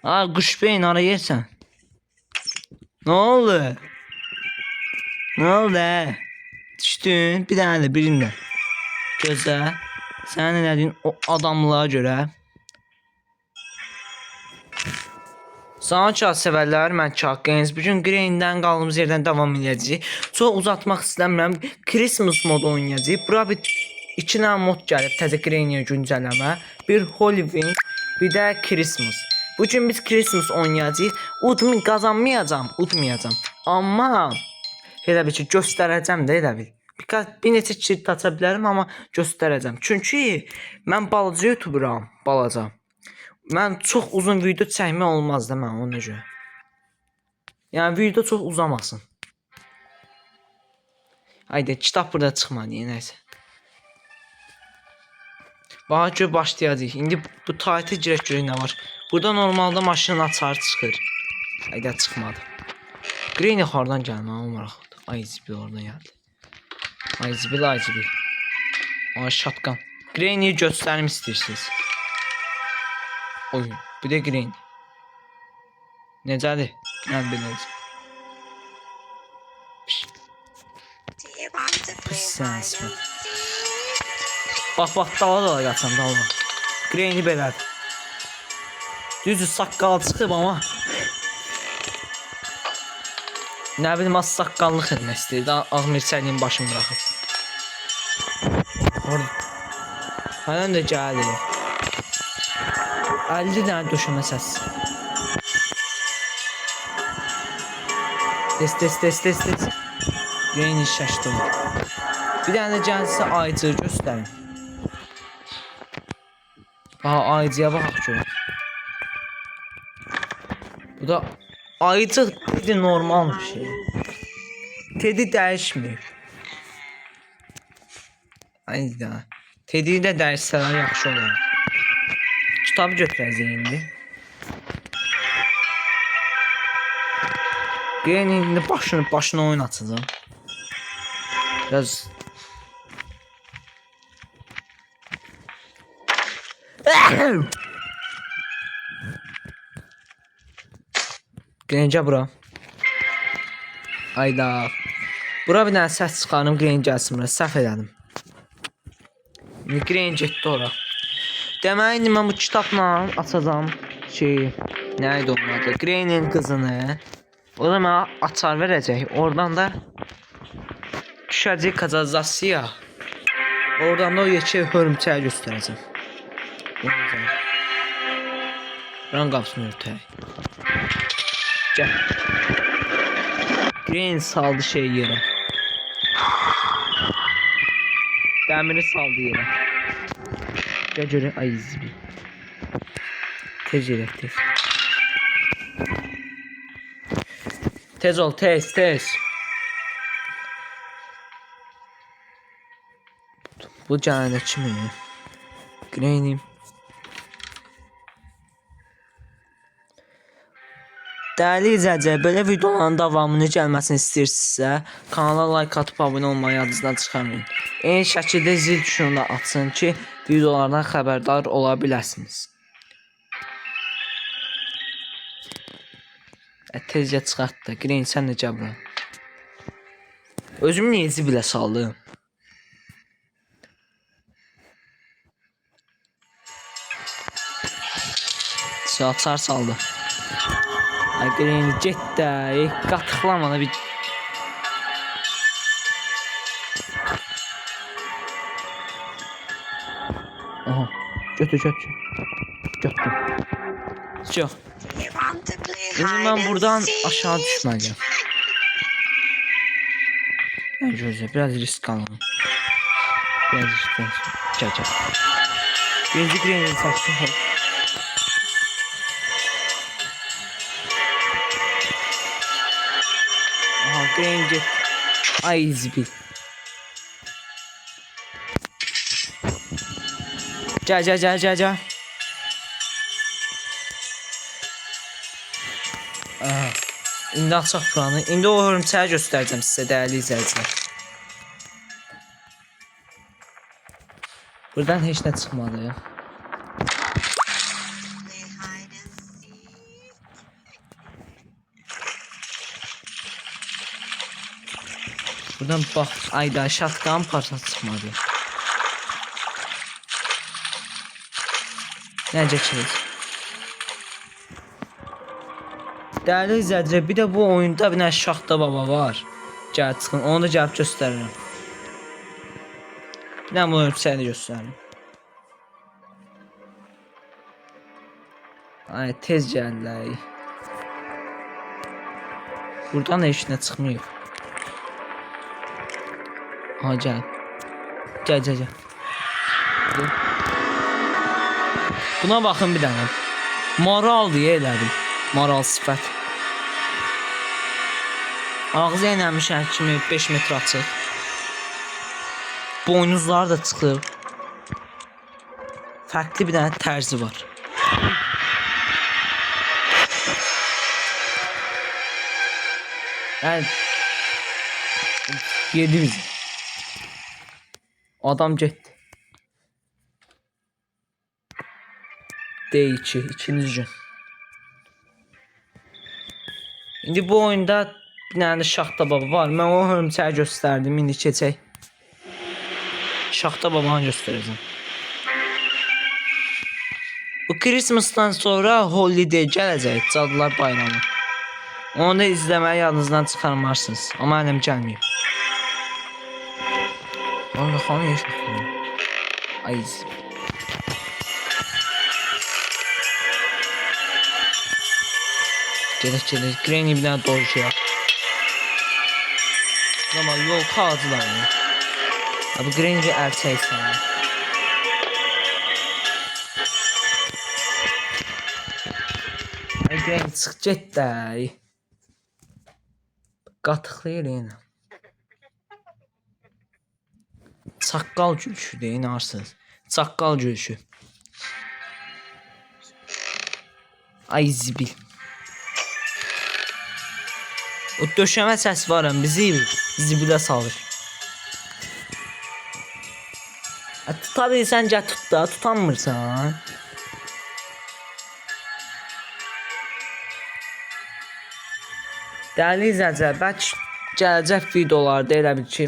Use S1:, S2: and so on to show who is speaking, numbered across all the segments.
S1: Aa kuş beyin ara yersen. Ne oldu? Ne oldu? Düştün bir tane de birinde. Gözə. Sən nə dedin o adamlığa görə? Salam çağ sevərlər, mən Çağqəniz. Bugün Grey'indən qaldığımız yerdən davam edəcəyik. Çox uzatmaq istəmirəm. Christmas modu oynayacağıq. Bura bir 2 dənə mod gəlib, təzə Grey'yə güncəlləmə. Bir Halloween, bir də Christmas. Bugün biz Christmas oynayacağıq. Udmayacağam. Amma elə bir ki göstərəcəm də elə bil. Bir neçə çift aça bilərəm, amma göstərəcəm. Çünki mən balaca YouTuberam, balaca. Mən çox uzun video çəkmək olmaz da mən ona görə. Yəni video çox uzamasın. Haydi kitab burada çıxmadı, nəysə. Bax gör başlayacağıq. İndi bu taytı girək nə var. Burada normalda maşının açarı çıxır. Haydi çıxmadı. Greyni hardan gəlmə, o maraqlıdır. Ay zibil oradan gəldi. Ay zibil. Ay şatqan. Greyni göstərim istəyirsiniz. Oy, bu da Green. Necədir? Mən biləcəm. Pis sən ismi. Bax, dala qaçam, dala. Green'i belədir. Düzdür, saqqal çıxıb amma. Nə bilim, az saqqallı xidmət istəyirdi. Ağmirçəliyin başını bıraxıb. Orada. Hələn də gəlir. 50 dənə döşəmə səs. Test. Greyni şaşdı. Bir dənə də gəlsə ayıcığı göstərin. Aha, ayıcıya baxaq görək. Bu da ayıcıq dedi, normal bir şey. Tedi dəyişmir. Ayda. Tedi də dəyişsələr yaxşı olar. Kitabı götürəcəyim indi. Greynin indi başını oynatacağım. Biraz. Greyncə bura. Ayda. Bura bir dənə səs çıxarım, Greyn gəlsin bura. Səhv elədim. Greyn getdi ora. Deməli, indi mən bu kitabla açacağım nə idi onun adı? Greynin qızını. O da mənə açar verəcək. Oradan da düşəcək Kazazasiya. Oradan da o yekə hörümçəyi göstərəcəm. Buranın qapısını örtək. Gəl. Greyn saldı yerə. Dəmiri saldı yerə. Gəl görək, ay zibil. Tez yerək, tez. Tez ol, tez. Bu cəhənnət kimi. Greynim. Dəyərli izləyicilər, belə videoların davamını gəlməsini istəyirsinizsə, kanala like atıb abunə olmayı yadınızdan çıxarmayın. Eyni şəkildə zil tuşunu da açın ki, videolardan xəbərdar ola biləsiniz. Tezcə çıxart da, Greyn sən də gəl bura. Özümü niyə zibilə saldım? Açar saldı. Ay Greyn get də, qatıqlama da bir. Aha, götür. Götür. Çox. Şimdi mən buradan aşağı düşməliyəm. Mən gözlə, biraz risk alalım. Gəl. Birinci Greyni çəksin. Aha, Greyn get. Ay zibil. Gəl. Aha. İndi açaq buranı. İndi o hörümçəyi göstərəcəm sizə, dəyərli izləyicilər. Buradan heç nə çıxmadı. Buradan bak, ayda şatkan parçası çıxmadı. Necə çiz? Dəyərli izləyicilər, bir də bu oyunda bir dənə Şaxta Baba var. Gəl çıxın, onu da gəlib göstərirəm. Bir dənə bunu ölçüsəylə göstərirəm. Ay, tez gəldik. Buradan da heç nə çıxmıyor. Ha, gəl. Gəl. Buna baxın bir dənə. Maral deyə elədim. Maral sifət. Ağzı yenəmişən kimi 5 metr açıq. Boynuzları da çıxıb. Fərqli bir dənə tərzi var. Yani yedi bizi. Adam getdi. D2, ikinci gün. İndi bu oyunda bir dənə Şaxta Baba var. Mən o hörümçəyi göstərdim. İndi keçək. Şaxta Babanı göstərəcəm. Bu Christmas'dan sonra Holiday gələcək. Cadılar Bayramı. Onu da izləməyi yadınızdan çıxarmarsınız. Amma ələm gəlməyib. Allah xanı yaşasın. Ay. Gedək. Granny bir dənə doğru şey yap. Ama yol kağıdılar yani. Bu Granny bir erkəksən. Ay Granny çıx get də. Qatıqlayır yenə. Saqqal gülüşü deyin arsınız. Saqqal gülüşü. Ay zibil. O döşəmə səs varım bizi zibilə salır. Tuta bilsən gəl tut da, tutanmırsan. Dəyərli izləyicilər, bəlkə gələcək videolarda elə bil ki,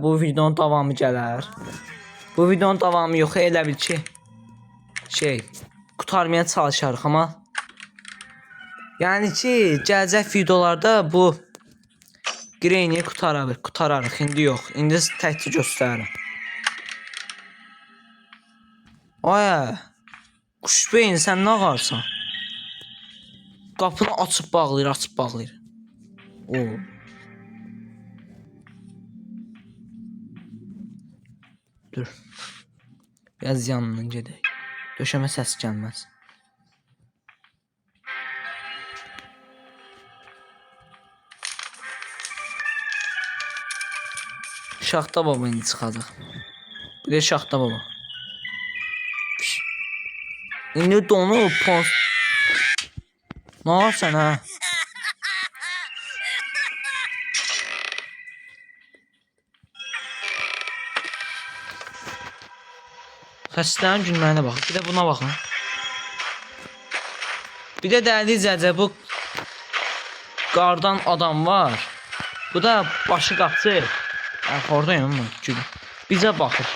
S1: bu videonun davamı gələr. Bu videonun davamı yox, elə bil ki, qutarmaya çalışarıq, amma yəni ki, gələcək videolarda bu Granny qutararıq, indi yox, indi təkcə göstərirəm. Ay, Quşbeyin, sən nə ağarsan? Qapını açıb bağlayır. Oo. Dur. Biraz yanından gedək. Döşəmə səs gəlməz. Şaxta Baba indi çıxacaq. Bir də Şaxta Baba. İndi donub post. Nə olsan ha? Xəstələrin günlərinə baxın. Bir də buna baxın. Bir də dəyərli izləyicilər, bu qardan adam var. Bu da başı qapçı. Oradayım mı? Bizə baxır.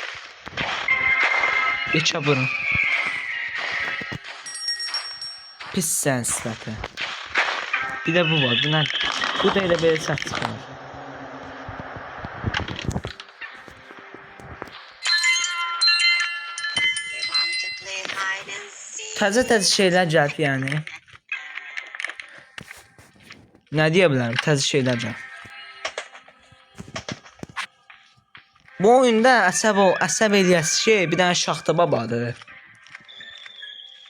S1: Geçə burun. Pis sən sifəti. Bir də bu var. Bu da elə belə səs çıxar. Təzə şeylər gəlib yəni. Nə deyə bilərəm? Təzə şeylər gəlib. Bu oyunda əsəb eləyəsi bir dənə Şaxta Babadır.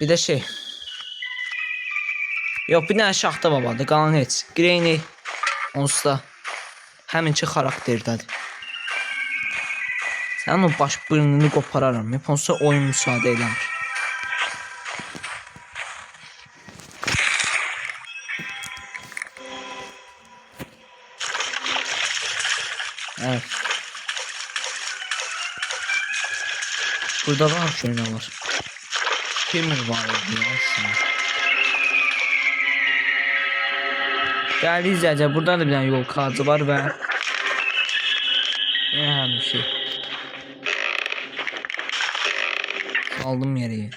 S1: Bir də yox, bir dənə Şaxta Babadır, qalan heç. Granny onsuz da həminki xarakterdədir. Sən o baş burnunu qopararam. Onsuz da oyun müsaade eləmir. Evet. Burada var şöyle var. Kimir var aslında. Değerli izleyiciler, burada da bir tane yol kağıdı var ve Yani şey. Aldım yere.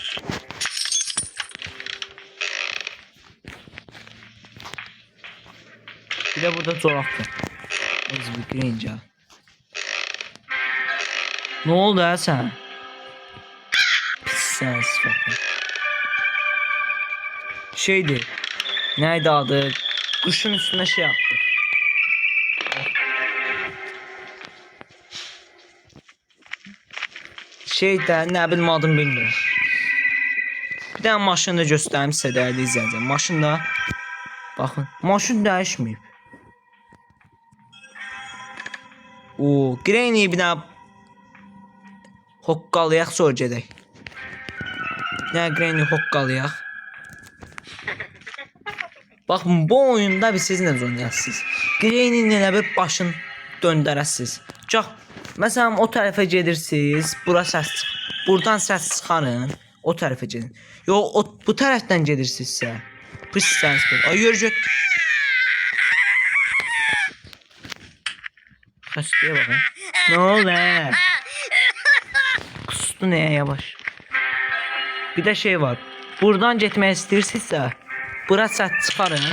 S1: Bir de burada zoraqdır. Biz bir girince. Ne oldu ha sen? Pis sen sıfatı. Şeydi. Neydi adı? Kuşun üstüne şey yaptı. Şeyden ne bileyim adını bilmiyorum. Bir tane maşını da göstereyim size değerli izleyiciler. Maşında bakın maşın değişmeyip. O Granny bir daha hoqqalayaq sonra gedək. Ne Granny hoqqalayaq. Bakın bu oyunda bir siz ne oynayasınız. Granny'nin elə bir başını döndərəsiniz. Çox məsələn o tərəfə gedirsiniz, bura səs çıx. Buradan səs çıxarın, o tərəfə gedin. Yox, bu tərəfdən gedirsinizsə, pis səs. Ay yürü. Xəstəyə baxın. Nə oldu? Kustu neye yavaş. Bir de şey var. Buradan getmək istəyirsinizsə, bura səs çıxarın,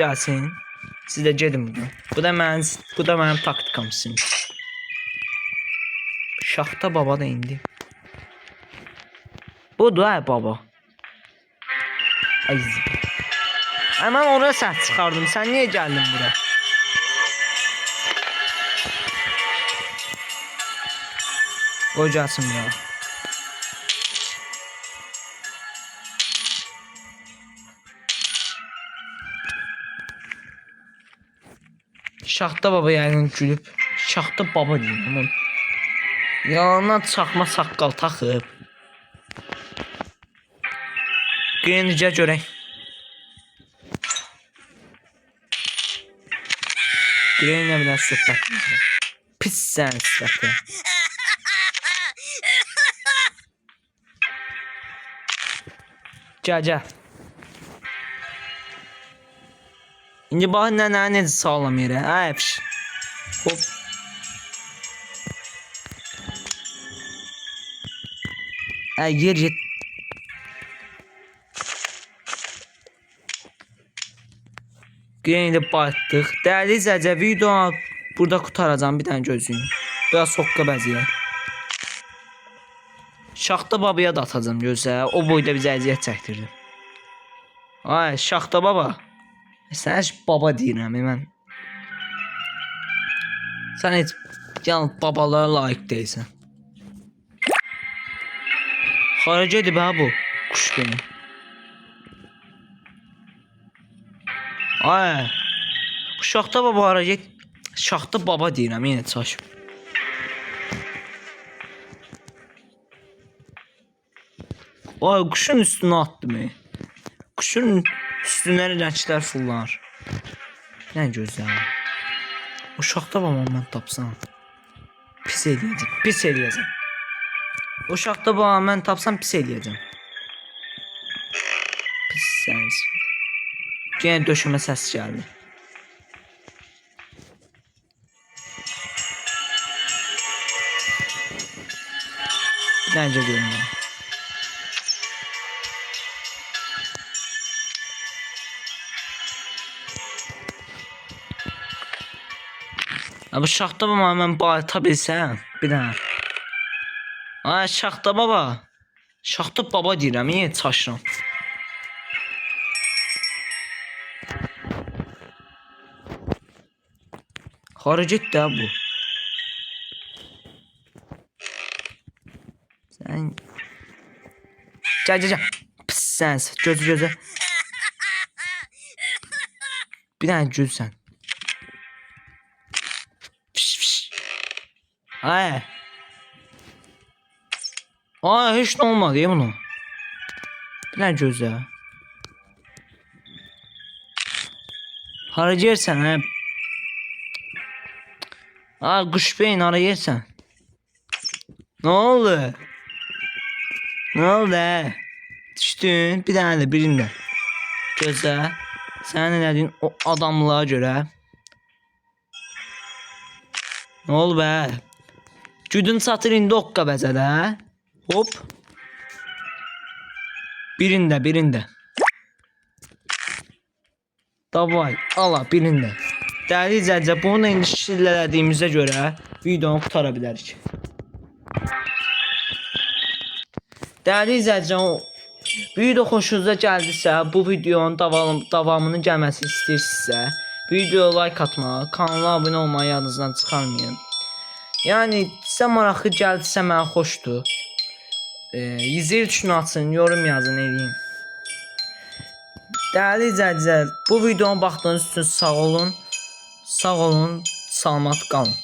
S1: gəlsin. Siz də gedin buradan. Bu da mənim taktikam sizin. Şaxta baba da indi. Budur ha baba. Ay. Hemen oraya səs çıxardım. Sen niye geldin bura? Kocasın ya. Şaxta baba yəqin gülüb. Şaxta baba deyim. Yanına çaxma saqqal taxıb. Genincə görək. Grenlə biraz söhbətimiz var. Pis sən sifəti. Gəl. İndi baxın nə necə sağlam yerə. Əfş. Hop. Yer get. Grenlə batdıq. Dəyərli izləyicilər, video burada qutaracağım, bir dənə gözləyin. Biraz soqqa bəzəyək. Şaxta babaya da atacağım gözlə. O boyda bizə əziyyət çəkdirdi. Ay, Şaxta baba. Sən heç baba deyirəm mən. Sən heç yalnız babalara layiq deyilsən. Hara gedib ha bu kuş benim. Ay. Bu Şaxta baba hara get. Şaxta baba deyirəm yenə çaşım. Ay kuşun üstüne attım. Kuşun üstüne renkler fullanır. Ne güzel. O Şaxta babamı ben tapsam. Pis eləyəcəm. Pis eləyəcəm. O Şaxta babamı ben tapsam pis eləyəcəm. Pis səs. Yenə döşümə səs gəldi. Bence görünüyor. Bu Şaxta baba mən bayıta bilsəm bir dənə. Ay Şaxta baba. Şaxta baba deyirəm, niyə çaşıram? Hara getdi ha bu? Sən Gəl. Pis səns. Gözə. Bir dənə gülsən. Ay. Ay hiç ne olmadı ya bunu. Bir dənə gözə. Hara yersən hə? Ay kuş beyin hara yersən? Ne oldu? Ne oldu he? Düşdün bir dənə də birində. Gözə. Sən nə dedin o adamlığa görə? Ne oldu be? Güdün çatır indi oqqa bəzədə. Hop. Birində. Davay, ala birində. Dəyərli izləyicilər, bunu indi şillələdiyimizə görə videonu qutara bilərik. Dəyərli izləyicilər, video xoşunuza gəldisə, bu videonun davamını gəlməsini istəyirsinizsə, videoya like atmağı, kanala abunə olmağı yadınızdan çıxarmayın. Yəni sizə maraqlı gəldisə mənə xoşdur. Zil tuşunu açın, yorum yazın, eləyin. Dəyərli izləyicilər, bu videonun baxdığınız üçün sağ olun, salamat qalın.